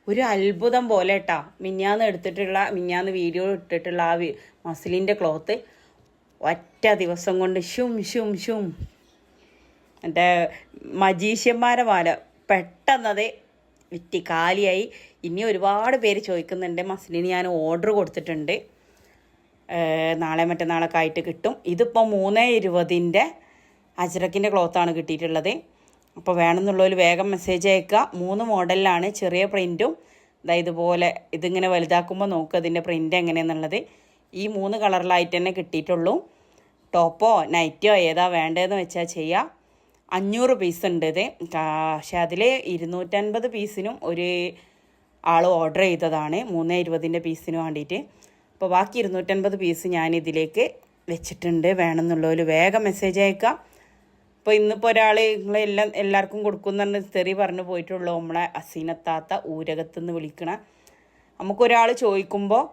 ഒരു അത്ഭുതം പോലെ കേട്ടാ. മിഞ്ഞാന്ന് വീഡിയോ ഇട്ടിട്ടുള്ള ആ മസിലിൻ്റെ ക്ലോത്ത് ഒറ്റ ദിവസം കൊണ്ട് ഷും ഷും ഷും എൻ്റെ മജീഷ്യന്മാരെ പോലെ പെട്ടെന്നത് വിറ്റ് കാലിയായി. ഇനി ഒരുപാട് പേര് ചോദിക്കുന്നുണ്ട്. മസിലിന് ഞാൻ ഓർഡർ കൊടുത്തിട്ടുണ്ട്. നാളെ മറ്റന്നാളൊക്കെ ആയിട്ട് കിട്ടും. ഇതിപ്പോൾ 3:20 അജ്രക്കിൻ്റെ ക്ലോത്താണ് കിട്ടിയിട്ടുള്ളത്. അപ്പോൾ വേണമെന്നുള്ളവർ വേഗം മെസ്സേജ് അയക്കുക. 3 മോഡലിലാണ്. ചെറിയ പ്രിൻറ്റും ഇതുപോലെ ഇതിങ്ങനെ വലുതാക്കുമ്പോൾ നോക്കുക അതിൻ്റെ പ്രിൻ്റ് എങ്ങനെയാണെന്നുള്ളത്. ഈ 3 കളറിലായിട്ട് തന്നെ കിട്ടിയിട്ടുള്ളൂ. ടോപ്പോ നൈറ്റോ ഏതാ വേണ്ടതെന്ന് വെച്ചാൽ ചെയ്യുക. 500 പീസ് ഉണ്ട് ഇത്. പക്ഷെ അതിൽ 250 പീസിനും ഒരു ആൾ ഓർഡർ ചെയ്തതാണ് 3:20 പീസിന് വേണ്ടിയിട്ട്. അപ്പോൾ ബാക്കി 250 പീസ് ഞാൻ ഇതിലേക്ക് വെച്ചിട്ടുണ്ട്. വേണമെന്നുള്ളവർ വേഗം മെസ്സേജ് അയക്കുക. അപ്പോൾ ഇന്നിപ്പോൾ ഒരാൾ എല്ലാവർക്കും കൊടുക്കുന്നുണ്ട് തെറി പറഞ്ഞു പോയിട്ടുള്ളൂ. നമ്മളെ അസീനത്താത്ത ഊരകത്തുനിന്ന് വിളിക്കണ നമുക്കൊരാൾ ചോദിക്കുമ്പോൾ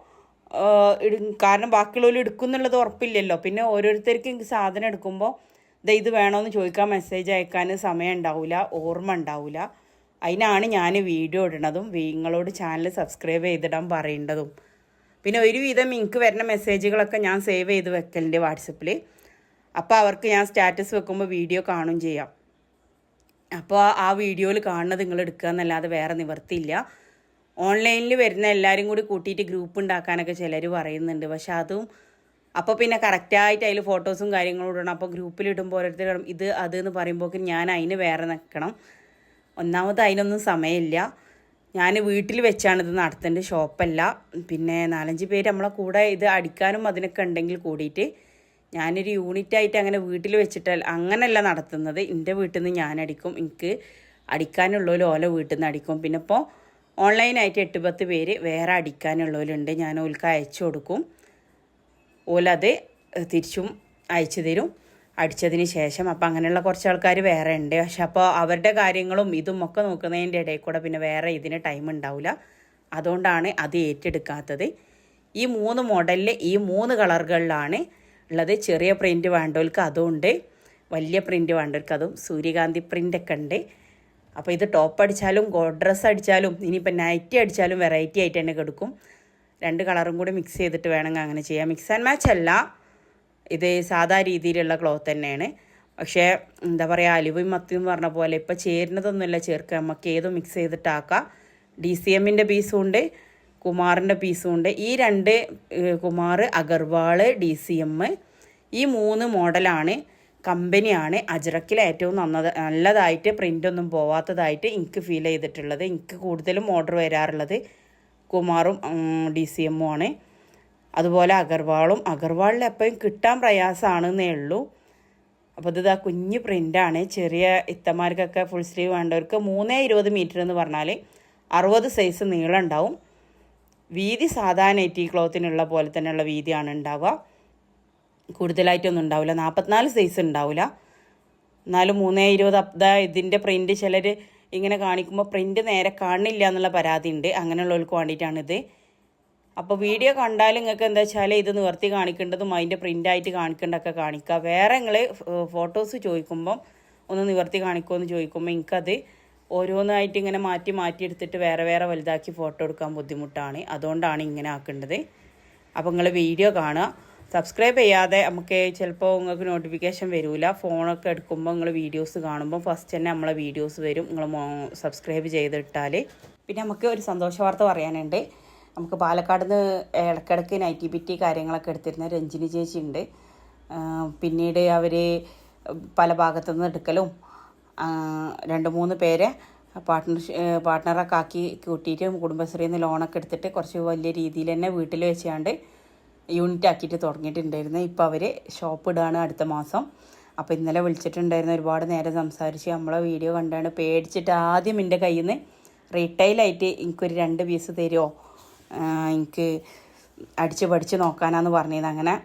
കാരണം ബാക്കിയുള്ളവർ എടുക്കുന്നുള്ളത് ഉറപ്പില്ലല്ലോ. പിന്നെ ഓരോരുത്തർക്കും സാധനം എടുക്കുമ്പോൾ ഇത് വേണമെന്ന് ചോദിക്കാൻ മെസ്സേജ് അയക്കാൻ സമയം ഉണ്ടാവില്ല, ഓർമ്മ ഉണ്ടാവില്ല. അതിനാണ് ഞാൻ വീഡിയോ ഇടണതും നിങ്ങളോട് ചാനൽ സബ്സ്ക്രൈബ് ചെയ്തിടാൻ പറയേണ്ടതും. പിന്നെ ഒരുവിധം എനിക്ക് വരുന്ന മെസ്സേജുകളൊക്കെ ഞാൻ സേവ് ചെയ്ത് വെക്കലുണ്ട് വാട്സപ്പിൽ. അപ്പോൾ അവർക്ക് ഞാൻ സ്റ്റാറ്റസ് വെക്കുമ്പോൾ വീഡിയോ കാണുകയും ചെയ്യാം. അപ്പോൾ ആ വീഡിയോയിൽ കാണുന്നത് നിങ്ങൾ എടുക്കുക എന്നല്ലാതെ വേറെ നിവർത്തിയില്ല. ഓൺലൈനിൽ വരുന്ന എല്ലാവരും കൂടി കൂട്ടിയിട്ട് ഗ്രൂപ്പ് ഉണ്ടാക്കാനൊക്കെ ചിലർ പറയുന്നുണ്ട്. പക്ഷെ അതും അപ്പോൾ പിന്നെ കറക്റ്റായിട്ട് അതിൽ ഫോട്ടോസും കാര്യങ്ങളും ഇടണം. അപ്പോൾ ഗ്രൂപ്പിലിടുമ്പോൾ ഓരോരുത്തർ ഇത് അതെന്ന് പറയുമ്പോൾ ഞാൻ അതിന് വേറെ നിൽക്കണം. ഒന്നാമത് അതിനൊന്നും സമയമില്ല. ഞാൻ വീട്ടിൽ വെച്ചാണ് ഇത് നടത്തേണ്ടത്, ഷോപ്പല്ല. പിന്നെ 4-5 പേര് നമ്മളെ കൂടെ ഇത് അടിക്കാനും അതിനൊക്കെ ഉണ്ടെങ്കിൽ കൂടിയിട്ട് ഞാനൊരു യൂണിറ്റായിട്ട് അങ്ങനെ വീട്ടിൽ വെച്ചിട്ട് അങ്ങനെയല്ല നടത്തുന്നത്. എൻ്റെ വീട്ടിൽ നിന്ന് ഞാൻ അടിക്കും. എനിക്ക് അടിക്കാനുള്ളവർ ഓല വീട്ടിൽ നിന്ന് അടിക്കും. പിന്നെ ഇപ്പോൾ ഓൺലൈനായിട്ട് 8-10 പേര് വേറെ അടിക്കാനുള്ളവരുണ്ട്. ഞാൻ ഓൽക്ക് അയച്ചു കൊടുക്കും. ഓലത് തിരിച്ചും അയച്ചു തരും അടിച്ചതിന് ശേഷം. അപ്പോൾ അങ്ങനെയുള്ള കുറച്ച് ആൾക്കാർ വേറെ ഉണ്ട്. പക്ഷെ അപ്പോൾ അവരുടെ കാര്യങ്ങളും ഇതും ഒക്കെ നോക്കുന്നതിൻ്റെ ഇടയിൽ കൂടെ പിന്നെ വേറെ ഇതിന് ടൈം ഉണ്ടാവില്ല. അതുകൊണ്ടാണ് അത് ഏറ്റെടുക്കാത്തത്. ഈ 3 മോഡലിൽ ഈ 3 കളറുകളിലാണ് ഉള്ളത്. ചെറിയ പ്രിൻറ്റ് വേണ്ടവർക്ക് അതുണ്ട്, വലിയ പ്രിൻറ്റ് വേണ്ടവർക്ക് അതും, സൂര്യകാന്തി പ്രിൻ്റൊക്കെ ഉണ്ട്. അപ്പോൾ ഇത് ടോപ്പ് അടിച്ചാലും ഗോഡ് ഡ്രസ്സ് അടിച്ചാലും ഇനിയിപ്പോൾ നൈറ്റി അടിച്ചാലും വെറൈറ്റി ആയിട്ട് തന്നെ കൊടുക്കും. 2 കളറും കൂടി മിക്സ് ചെയ്തിട്ട് വേണമെങ്കിൽ അങ്ങനെ ചെയ്യാം. മിക്സ് ആൻഡ് മാച്ച് അല്ല, ഇത് സാധാ രീതിയിലുള്ള ക്ലോത്ത് തന്നെയാണ്. പക്ഷേ എന്താ പറയുക, അലുവയും മത്തിയും പറഞ്ഞ പോലെ ഇപ്പോൾ ചേരുന്നതൊന്നുമില്ല ചേർക്കുക. നമുക്ക് ഏതും മിക്സ് ചെയ്തിട്ടാക്കാം. DCMൻ്റെ പീസും ഉണ്ട്, കുമാറിൻ്റെ പീസും ഉണ്ട്. ഈ 2 കുമാർ, അഗർവാൾ, DCM ഈ 3 മോഡലാണ്. കമ്പനിയാണ് അജ്രക്കിൽ ഏറ്റവും നല്ലതായിട്ട് പ്രിൻ്റൊന്നും പോവാത്തതായിട്ട് എനിക്ക് ഫീൽ ചെയ്തിട്ടുള്ളത്. എനിക്ക് കൂടുതലും ഓർഡർ വരാറുള്ളത് കുമാറും DCM ആണ്. അതുപോലെ അഗർവാളിൽ എപ്പോഴും കിട്ടാൻ പ്രയാസമാണെന്നേ ഉള്ളൂ. അപ്പോൾ ഇത് കുഞ്ഞ് പ്രിൻ്റാണ്. ചെറിയ ഇത്തമാർക്കൊക്കെ ഫുൾ സ്ലീവ് വേണ്ടവർക്ക് 3:20 മീറ്റർ എന്ന് പറഞ്ഞാൽ 60 സൈസ് നീളം ഉണ്ടാവും. വീതി സാധാരണ നൈറ്റി ക്ലോത്തിനുള്ള പോലെ തന്നെയുള്ള വീതിയാണ് ഉണ്ടാവുക. കൂടുതലായിട്ടൊന്നും ഉണ്ടാവില്ല. 44 സൈസ് ഉണ്ടാവില്ല. എന്നാലും 3:20 ഇതിൻ്റെ പ്രിൻ്റ് ചിലർ ഇങ്ങനെ കാണിക്കുമ്പോൾ പ്രിൻ്റ് നേരെ കാണില്ല എന്നുള്ള പരാതി ഉണ്ട്. അങ്ങനെയുള്ളവർക്ക് വേണ്ടിയിട്ടാണിത്. അപ്പോൾ വീഡിയോ കണ്ടാൽ നിങ്ങൾക്ക് എന്താ വെച്ചാൽ ഇത് നിവർത്തി കാണിക്കേണ്ടതും അതിൻ്റെ പ്രിൻ്റായിട്ട് കാണിക്കേണ്ടതൊക്കെ കാണിക്കുക. വേറെ നിങ്ങൾ ഫോട്ടോസ് ചോദിക്കുമ്പം ഒന്ന് നിവർത്തി കാണിക്കുമെന്ന് ചോദിക്കുമ്പോൾ എനിക്കത് ഓരോന്നായിട്ട് ഇങ്ങനെ മാറ്റി എടുത്തിട്ട് വേറെ വലുതാക്കി ഫോട്ടോ എടുക്കാൻ ബുദ്ധിമുട്ടാണ്. അതുകൊണ്ടാണ് ഇങ്ങനെ ആക്കേണ്ടത്. അപ്പോൾ നിങ്ങൾ വീഡിയോ കാണുക. സബ്സ്ക്രൈബ് ചെയ്യാതെ നമുക്ക് ചിലപ്പോൾ നിങ്ങൾക്ക് നോട്ടിഫിക്കേഷൻ വരില്ല. ഫോണൊക്കെ എടുക്കുമ്പോൾ നിങ്ങൾ വീഡിയോസ് കാണുമ്പോൾ ഫസ്റ്റ് തന്നെ നമ്മളെ വീഡിയോസ് വരും. നിങ്ങൾ സബ്സ്ക്രൈബ് ചെയ്തിട്ടാൽ. പിന്നെ നമുക്ക് ഒരു സന്തോഷ വാർത്ത പറയാനുണ്ട്. നമുക്ക് പാലക്കാട് നിന്ന് ഇടയ്ക്കിടയ്ക്ക് നൈറ്റി പിറ്റി കാര്യങ്ങളൊക്കെ എടുത്തിരുന്ന രഞ്ജിനി ചേച്ചി ഉണ്ട്. പിന്നീട് അവർ പല ഭാഗത്തുനിന്ന് എടുക്കലും 2-3 പേരെ പാർട്ട്ണറൊക്കെ ആക്കി കൂട്ടിയിട്ട് കുടുംബശ്രീയിൽ നിന്ന് ലോണൊക്കെ എടുത്തിട്ട് കുറച്ച് വലിയ രീതിയിൽ തന്നെ വീട്ടിൽ വെച്ചാണ്ട് യൂണിറ്റ് ആക്കിയിട്ട് തുടങ്ങിയിട്ടുണ്ടായിരുന്നു. ഇപ്പോൾ അവർ ഷോപ്പ് ഇടുകയാണ് അടുത്ത മാസം. അപ്പോൾ ഇന്നലെ വിളിച്ചിട്ടുണ്ടായിരുന്നു. ഒരുപാട് നേരം സംസാരിച്ച് നമ്മളെ വീഡിയോ കണ്ടാണ് പേടിച്ചിട്ട് ആദ്യം എൻ്റെ കയ്യിൽ നിന്ന് റീറ്റെയിലായിട്ട് എനിക്കൊരു 2 പീസ് തരുമോ, എനിക്ക് അടിച്ച് പഠിച്ച് നോക്കാനാന്ന് പറഞ്ഞത്. അങ്ങനെ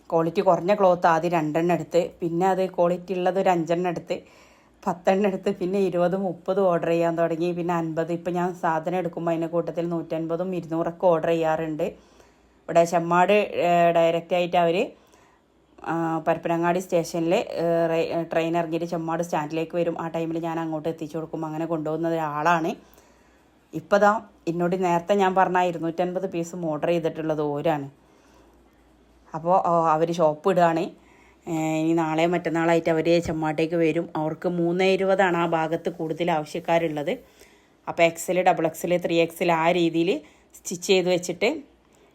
ക്വാളിറ്റി കുറഞ്ഞ ക്ലോത്ത് ആദ്യം 2 എടുത്ത്, പിന്നെ അത് ക്വാളിറ്റി ഉള്ളത് ഒരു 5 എടുത്ത്, 10 എടുത്ത്, പിന്നെ 20-30 ഓർഡർ ചെയ്യാൻ തുടങ്ങി. പിന്നെ 50. ഇപ്പം ഞാൻ സാധനം എടുക്കുമ്പോൾ അതിൻ്റെ കൂട്ടത്തിൽ 150ഉം 200ഒക്കെ ഓർഡർ ചെയ്യാറുണ്ട്. ഇവിടെ ചെമ്മാട് ഡയറക്റ്റായിട്ട് അവർ പരപ്പനങ്ങാടി സ്റ്റേഷനിൽ ട്രെയിൻ ഇറങ്ങിയിട്ട് ചെമ്മാട് സ്റ്റാൻഡിലേക്ക് വരും. ആ ടൈമിൽ ഞാൻ അങ്ങോട്ട് എത്തിച്ചു കൊടുക്കും. അങ്ങനെ കൊണ്ടുപോകുന്ന ഒരാളാണ്. ഇപ്പോൾ ദാ എന്നോട് നേരത്തെ ഞാൻ പറഞ്ഞ 250 പീസും ഓർഡർ ചെയ്തിട്ടുള്ളത് ഓരാണ്. അപ്പോൾ അവർ ഷോപ്പ് ഇടുകയാണ്. ഇനി നാളെ മറ്റന്നാളായിട്ട് അവർ ചെമ്മാട്ടേക്ക് വരും. അവർക്ക് 320 ആ ഭാഗത്ത് കൂടുതൽ ആവശ്യക്കാരുള്ളത്. അപ്പോൾ XL, XXL, 3XL ആ രീതിയിൽ സ്റ്റിച്ച് ചെയ്ത് വെച്ചിട്ട്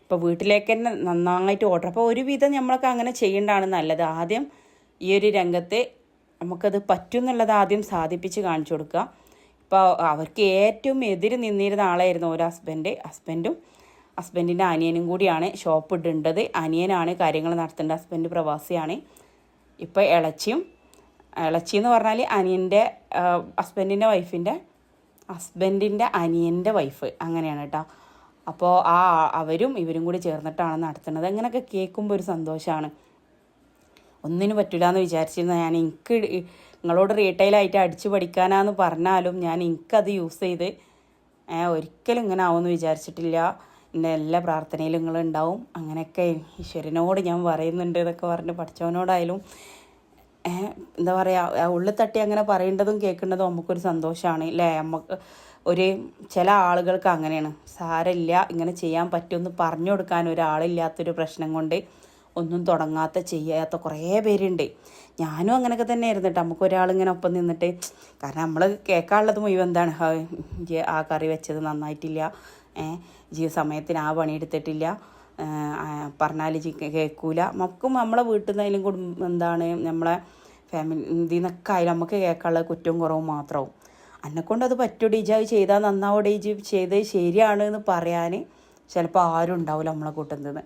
ഇപ്പോൾ വീട്ടിലേക്ക് തന്നെ നന്നായിട്ട് ഓർഡർ. അപ്പോൾ ഒരുവിധം നമ്മളൊക്കെ അങ്ങനെ ചെയ്യേണ്ടതാണ് നല്ലത്. ആദ്യം ഈ ഒരു രംഗത്ത് നമുക്കത് പറ്റും എന്നുള്ളത് ആദ്യം സാധിപ്പിച്ച് കാണിച്ചു കൊടുക്കുക. ഇപ്പോൾ അവർക്ക് ഏറ്റവും എതിര് നിന്നിരുന്ന ആളായിരുന്നു ഒരു ഹസ്ബൻഡും ഹസ്ബൻഡിൻ്റെ അനിയനും കൂടിയാണ് ഷോപ്പ് ഇടേണ്ടത്. അനിയനാണ് കാര്യങ്ങൾ നടത്തേണ്ടത്. ഹസ്ബൻഡ് പ്രവാസിയാണ്. ഇപ്പോൾ ഇളച്ചി എന്ന് പറഞ്ഞാൽ അനിയൻ്റെ ഹസ്ബൻഡിൻ്റെ അനിയൻ്റെ വൈഫ്, അങ്ങനെയാണ് കേട്ടോ. അപ്പോൾ അവരും ഇവരും കൂടി ചേർന്നിട്ടാണ് നടത്തുന്നത്. അങ്ങനെയൊക്കെ കേൾക്കുമ്പോൾ ഒരു സന്തോഷമാണ്. ഒന്നിനും പറ്റില്ല എന്ന് വിചാരിച്ചിരുന്ന ഞാൻ, നിങ്ങളോട് റീറ്റെയിലായിട്ട് അടിച്ചു പഠിക്കാനാന്ന് പറഞ്ഞാലും എനിക്കത് യൂസ് ചെയ്ത് ഒരിക്കലും ഇങ്ങനെ ആവുമെന്ന് വിചാരിച്ചിട്ടില്ല. എൻ്റെ എല്ലാ പ്രാർത്ഥനയിലും നിങ്ങളുണ്ടാവും. അങ്ങനെയൊക്കെ ഈശ്വരനോട് ഞാൻ പറയുന്നുണ്ട് എന്നൊക്കെ പറഞ്ഞ് പഠിച്ചവനോടായാലും എന്താ പറയുക, ഉള്ളിൽ തട്ടി അങ്ങനെ പറയേണ്ടതും കേൾക്കേണ്ടതും നമുക്കൊരു സന്തോഷമാണ് അല്ലേ. നമുക്ക് ചില ആളുകൾക്ക് അങ്ങനെയാണ്, സാരമില്ല ഇങ്ങനെ ചെയ്യാൻ പറ്റുമെന്ന് പറഞ്ഞു കൊടുക്കാൻ ഒരാളില്ലാത്തൊരു പ്രശ്നം കൊണ്ട് ഒന്നും തുടങ്ങാത്ത ചെയ്യാത്ത കുറേ പേരുണ്ട്. ഞാനും അങ്ങനെയൊക്കെ തന്നെ ആയിരുന്നു കേട്ടോ. നമുക്കൊരാളിങ്ങനെ ഒപ്പം നിന്നിട്ട്, കാരണം നമ്മൾ കേൾക്കാനുള്ളത് മുഴുവൻ എന്താണ്, ആ കറി വെച്ചത് നന്നായിട്ടില്ല, സമയത്തിന് ആ പണിയെടുത്തിട്ടില്ല, പറഞ്ഞാൽ കേൾക്കൂല. നമുക്കും നമ്മളെ വീട്ടിൽ നിന്നായാലും നമ്മളെ ഫാമിലി ഇതിൽ നിന്നൊക്കെ ആയാലും നമുക്ക് കേൾക്കാനുള്ളത് കുറ്റവും കുറവും മാത്രമാവും. എന്നെക്കൊണ്ടത് പറ്റൂടി, ഇജ് അത് ചെയ്താൽ നന്നാവോടെ, ഇജ് ചെയ്ത് ശരിയാണ് എന്ന് പറയാൻ ചിലപ്പോൾ ആരും ഉണ്ടാവില്ല നമ്മളെ കൂട്ടുന്നത്.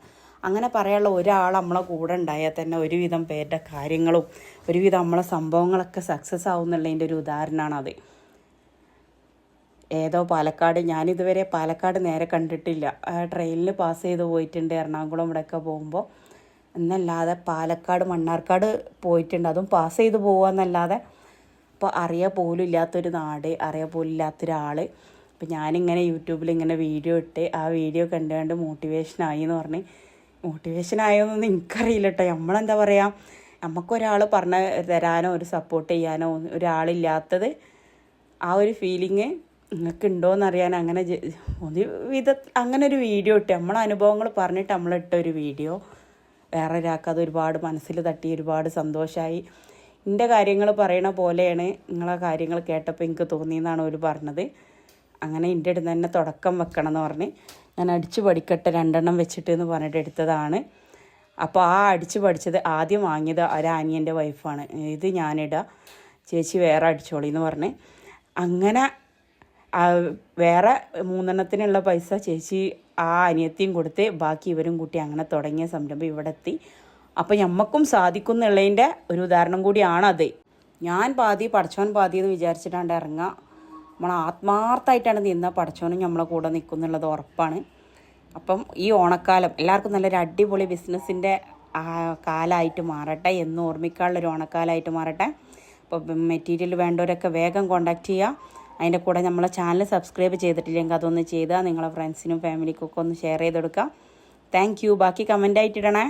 അങ്ങനെ പറയാനുള്ള ഒരാൾ നമ്മളെ കൂടെ ഉണ്ടായാൽ തന്നെ ഒരുവിധം പേരുടെ കാര്യങ്ങളും ഒരുവിധം നമ്മളെ സംഭവങ്ങളൊക്കെ സക്സസ് ആവുന്നുള്ളതിൻ്റെ ഒരു ഉദാഹരണമാണത്. ഏതോ പാലക്കാട്, ഞാനിതുവരെ പാലക്കാട് നേരെ കണ്ടിട്ടില്ല. ട്രെയിനിൽ പാസ് ചെയ്ത് പോയിട്ടുണ്ട് എറണാകുളം ഇവിടെയൊക്കെ പോകുമ്പോൾ. എന്നല്ലാതെ പാലക്കാട് മണ്ണാർക്കാട് പോയിട്ടുണ്ട്, അതും പാസ് ചെയ്ത് പോകുകയെന്നല്ലാതെ. അപ്പോൾ അറിയാൻ പോലും ഇല്ലാത്തൊരു നാട്, അറിയാൻ പോലും ഇല്ലാത്തൊരാൾ. അപ്പോൾ ഞാനിങ്ങനെ യൂട്യൂബിൽ ഇങ്ങനെ വീഡിയോ ഇട്ട് ആ വീഡിയോ കണ്ടുകൊണ്ട് മോട്ടിവേഷനായി എന്ന് പറഞ്ഞ്, മോട്ടിവേഷനായോന്നൊന്നും എനിക്കറിയില്ല കേട്ടോ. നമ്മളെന്താ പറയുക, നമുക്കൊരാൾ പറഞ്ഞു തരാനോ ഒരു സപ്പോർട്ട് ചെയ്യാനോ ഒരാളില്ലാത്തത്, ആ ഒരു ഫീലിങ് നിങ്ങൾക്ക് ഉണ്ടോയെന്നറിയാൻ അങ്ങനെ അങ്ങനെ ഒരു വീഡിയോ ഇട്ട് നമ്മളെ അനുഭവങ്ങൾ പറഞ്ഞിട്ട് നമ്മളിട്ട ഒരു വീഡിയോ വേറെ ഒരാൾക്ക് അത് ഒരുപാട് മനസ്സിൽ തട്ടി, ഒരുപാട് സന്തോഷമായി. എൻ്റെ കാര്യങ്ങൾ പറയണ പോലെയാണ് നിങ്ങളെ കാര്യങ്ങൾ കേട്ടപ്പോൾ എനിക്ക് തോന്നിയെന്നാണ് അവർ പറഞ്ഞത്. അങ്ങനെ എൻ്റെ അടുത്ത് തന്നെ തുടക്കം വെക്കണം എന്ന് പറഞ്ഞ് ഞാൻ അടിച്ചു പഠിക്കട്ടെ 2 വെച്ചിട്ട് എന്ന് പറഞ്ഞിട്ട് എടുത്തതാണ്. അപ്പോൾ ആ അടിച്ചു പഠിച്ചത് ആദ്യം വാങ്ങിയത് ഒരനിയൻ്റെ വൈഫാണ്. ഇത് ഞാനിടാം, ചേച്ചി വേറെ അടിച്ചോളി എന്ന് പറഞ്ഞ്. അങ്ങനെ വേറെ 3 പൈസ ചേച്ചി ആ അനിയത്തിയും കൊടുത്ത് ബാക്കി ഇവരും കൂട്ടി അങ്ങനെ തുടങ്ങിയ സംരംഭം ഇവിടെ എത്തി. അപ്പോൾ ഞമ്മക്കും സാധിക്കും എന്നുള്ളതിൻ്റെ ഒരു ഉദാഹരണം കൂടിയാണത്. ഞാൻ പാതി പടച്ചോൻ പാതി എന്ന് വിചാരിച്ചിട്ടാണ്ട് ഇറങ്ങുക. നമ്മൾ ആത്മാർത്ഥമായിട്ടാണ് നിന്നാൽ പടച്ചോനും നമ്മളെ കൂടെ നിൽക്കും എന്നുള്ളത് ഉറപ്പാണ്. അപ്പം ഈ ഓണക്കാലം എല്ലാവർക്കും നല്ലൊരു അടിപൊളി ബിസിനസ്സിൻ്റെ കാലമായിട്ട് മാറട്ടെ, എന്ന് ഓർമ്മിക്കാനുള്ളൊരു ഓണക്കാലമായിട്ട് മാറട്ടെ. അപ്പോൾ മെറ്റീരിയൽ വേണ്ടവരൊക്കെ വേഗം കോൺടാക്റ്റ് ചെയ്യുക. അതിൻ്റെ കൂടെ നമ്മളെ ചാനൽ സബ്സ്ക്രൈബ് ചെയ്തിട്ടില്ലെങ്കിൽ അതൊന്ന് ചെയ്താൽ നിങ്ങളെ ഫ്രണ്ട്സിനും ഫാമിലിക്കൊക്കെ ഒന്ന് ഷെയർ ചെയ്ത് കൊടുക്കുക. Thank you. ബാക്കി കമൻ്റായിട്ടിടണേ.